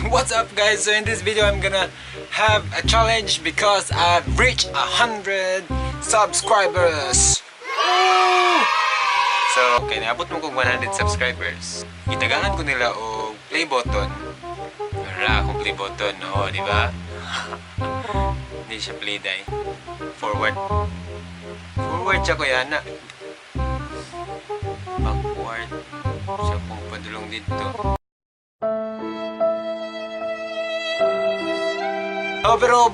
What's up guys? So in this video I'm gonna have a challenge because I've reached 100 subscribers. Woo! So okay, naabot mo kong 100 subscribers. Itagangan ko nila o play button. Wala akong play button, no, di ba? Hindi siya play dai. Forward siya ko yan na. Backward siya pong padulong dito. Oh, pero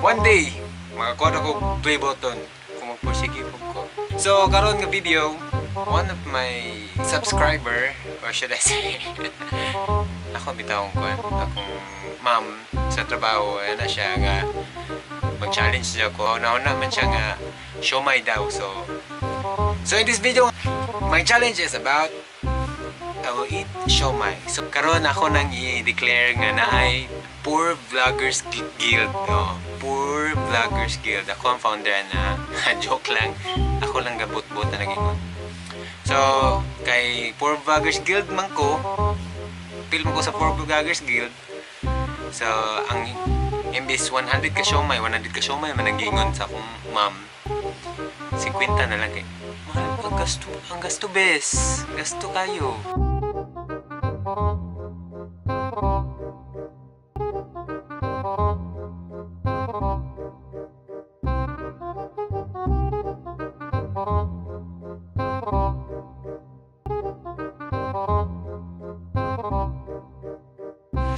one day makakuha na ko play button kung magpursige ko. So karon nga video, one of my subscriber, or should I say ako bitawon ko akong ma'am sa trabaho, na siya nga mag-challenge siya ko. Una-una man siya nga siomai daw. So in this video, my challenge is about I will eat siomai. So karon ako nang i-declare nga na ay Poor Vloggers Guild, no? Poor Vloggers Guild. Ako ang founder na. Joke lang. Ako lang gabot-bot na nag-ingon. So, kay Poor Vloggers Guild man ko, film ko sa Poor Vloggers Guild. So, ang imbis 100 ka siomai man nag-ingon sa akong ma'am. 50 na lang kay. Mahal, ang gasto bes. Gasto kayo.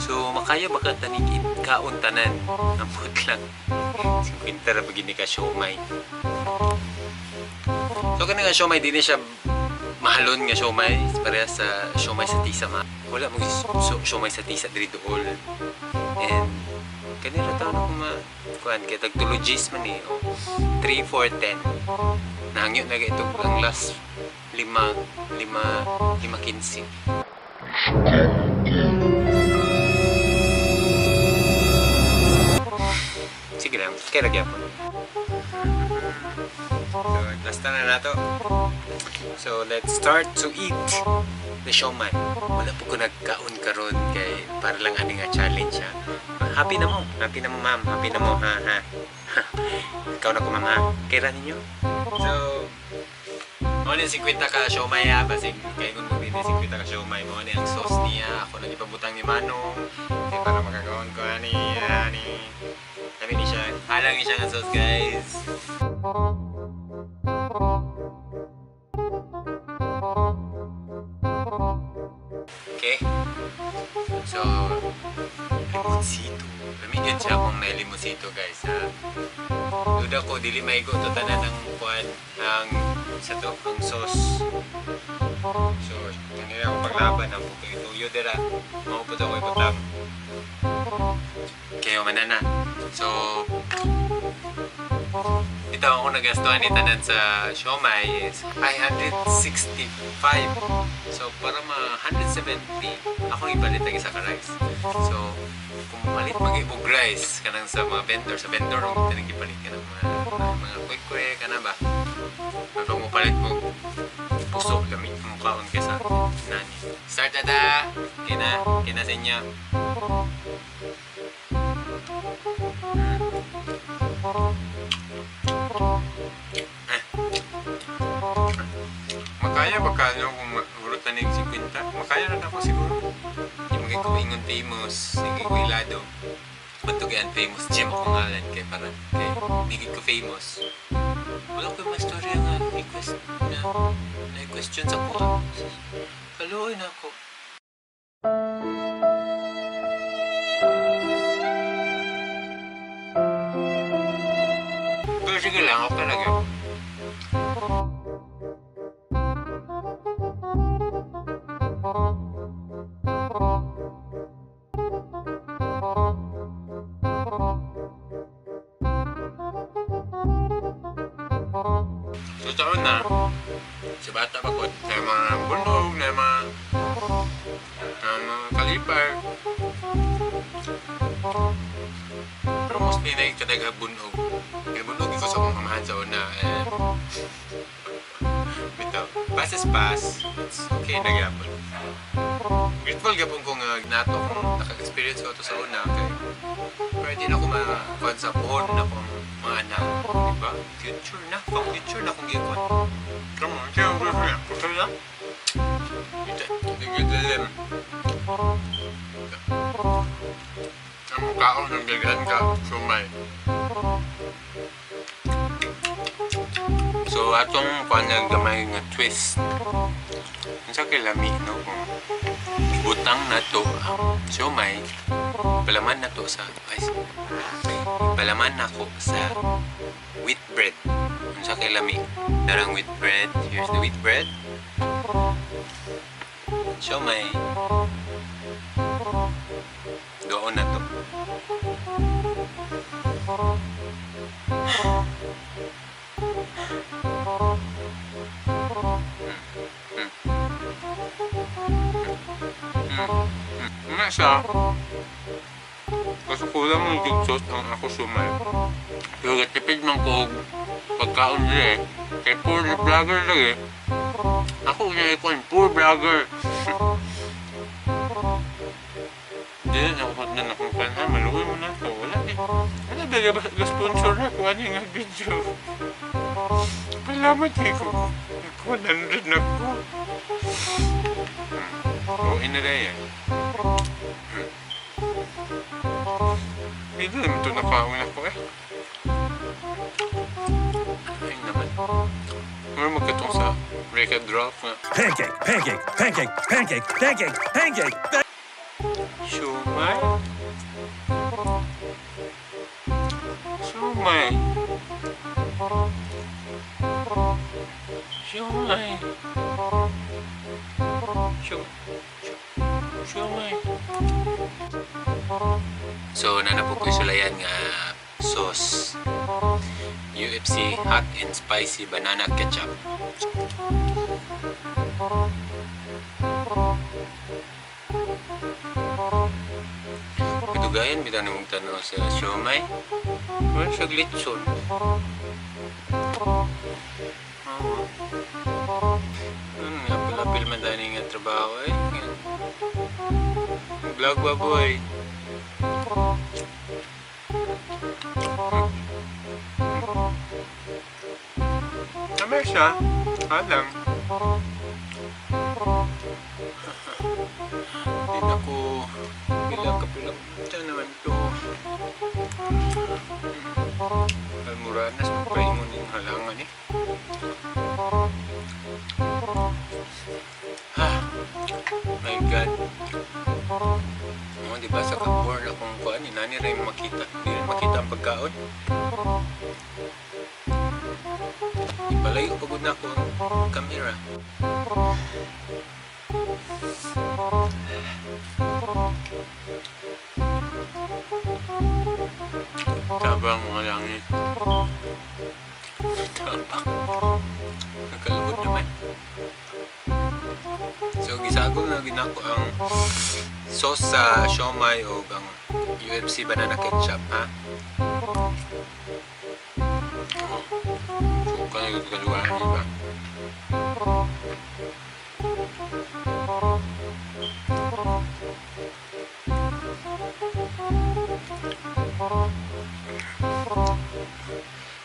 So, makaya baka tanikid kaon tanan. Ambot lang. 50 ra begini ka siomai. So, kanang nga siomai, di na siya mahalon nga siomai. Parehas sa siomai sa tisa ma. Wala mo siomai sa tisa diri dool. And, kanira taon ako kuan kay tagtulogis man eh. 3, 4, 10. Nahangyo na ito ang last 5.15. Sige lang, kaya lagyan po. So, last na nato. So, let's start to eat the siomai. Wala po ko nagkaon karon kay para lang ani nga challenge ha. Happy na mo ma'am, happy na mo ha. Ikaw na ko ma'am ha. Kaya ninyo. So, mo ni 50 ka siomai ha, basig kay kun mo din 50 ka siomai mo ni ang sauce niya. Ako nang ipabutang ni Manong para makakaon ko ani. Sabi ni siya, halang siya nga sauce guys. Okay. So, limosito. Lamigyan siya kung may limosito guys ha. Duda ko, dili maigo to tanan ng kuan ang sa to, ang sauce. So, kanina ako paglaban ang puto-ituyo dira. Maupot ako ipatam. Kayo manana. So, ito ako nagastuhan ni tanan sa siomai is 565. So, para ma-170, ako ipalit ang isa ka rice. So, kung malit mag-ibog rice, kanang sa mga vendor, sa vendor, kung tinang ipalit ka ng mga quick-quick, ka na ba? Pag mo palit mo, pusok, lamig mo kaon ka sa nani. Start na ta! Kina sa inyo. Makaya ba ka nyo kung urutan ng 50? Makaya na ako siguro. Yung mga kumingon famous, yung ilado. Ba't yan famous? Gym ako ngalan kay para kay hindi ko famous. Wala ko yung mastorya nga na-question sa kuha. Kaluoy na ako. Pero sige lang, ako talaga. So taon na, sa bata pa ko, na mga bunog, na mga kalipar. Pero mostly na yung kadaga bunog. Kaya bunog ko sa mga kamahan sa una. Bitaw. Basta is past. It's okay na gyapon. Grateful gyapon ko nga nato kung naka-experience ko to sa una kay pwede na ako makuha sa buhon na akong mga anak, diba? Future na, pang future na akong gikon. Come on, siya ang gusto na. Gusto na? Ito, nagigilin. Ang mukhaon ng gagahan ka, sumay. So, atong panang gamay nga twist. Sa kilami, no? Kung butang na to, sumay, palaman na to sa, palaman na ko sa wheat bread. Sa kilami, narang wheat bread. Here's the wheat bread. Sumay. Doon na to. Siya kasi kulang ng jugsos ang ako sumay pero tipid man ko pagkaon nila kay poor vlogger lang ako niya ikon poor vlogger hindi na ako na nakumpanan maluwi mo na ito wala ba sponsor na kung ano yung video palamat ko 100 na ko o inalaya hindi naman ito nakaon ako ay naman ano magkatong sa break a drop nga pancake, pancake, pancake, pancake, pancake, pancake, Shumay Shumay Shumay Shumay So, nanapog ko sulayan nga sauce UFC hot and spicy banana ketchup. Kadugayan, bitaw na mong tanong sa siomay. Wala siya glitson. Nga pala pilman dani nga trabaho eh. Vlog ba boy? Namer siya. Alam. Hindi na ko bilang ito naman ito. Almoranas, magpaingon yung halangan eh. My God. Oh, diba sa kapor na kung kuhaan, nani rin makita. Hindi rin makita ang pagkaon. Ipalayo pagod na ako ang camera. Tabang mga langit. Tabang. Nakalabot naman. So, gisagol na ginako ang sauce sa siomay o ang UFC banana ketchup, ha? So, kaya kaluwaan, diba?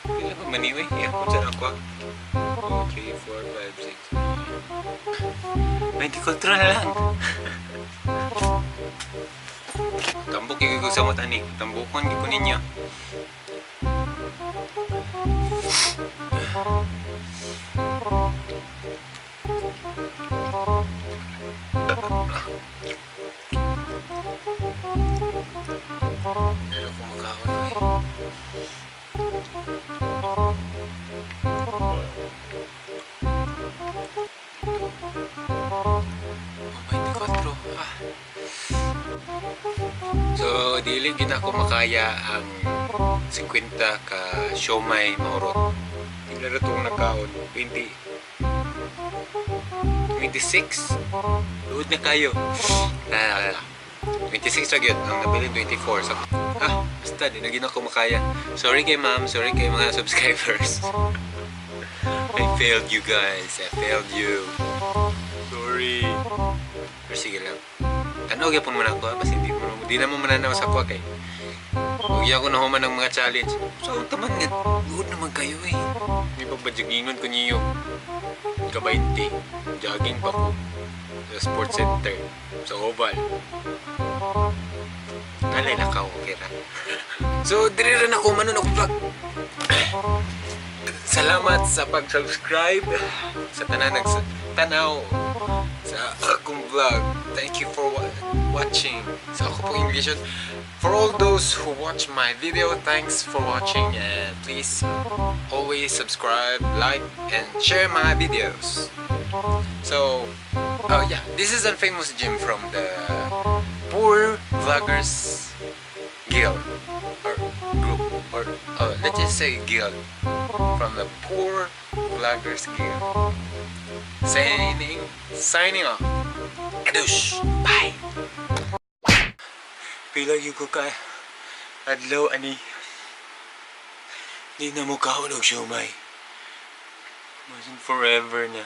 Kailan ba maniwi? Iakot dyan ako. 2, 3, 4, 5, 6 24 na lang. Tambok yung ko sa mata ni. Tambukon ko ninyo. Pero kung makaon ay So, dili gid ako makaya ang 50 ka siomay maurot. Tingnan na itong nakaon. 26. Luod na kayo. 26 ra gyud ang nabili 24. So, basta di na gid ako makaya. Sorry kay ma'am, sorry kay mga subscribers. I failed you guys. I failed you. Sorry. Pero sige lang. Ano gyapon man ako, basta hindi na mo mananaw sa ako kay. Huwag ako na human ng mga challenge. So, taman nga, good naman kayo eh. Hindi pa ba jogingon ko niyo? Ka-20. Jogging pa ko. Sa sports center. Sa oval. Alay na ka, okay ra. So, diri rin ako, manon ako vlog. Salamat sa pag-subscribe. Sa tanan nagtanaw sa akong vlog. Thank you for watching. Sa ako po English yun. For all those who watch my video, thanks for watching, and please always subscribe, like, and share my videos. So, yeah, this is Unfamous Jim from the Poor Vloggers Guild, or group, or let's just say guild, from the Poor Vloggers Guild. Signing off. Adush. Bye. Pila yung ko ka adlaw ani di na mo kahulog siumay. Wasn't forever na.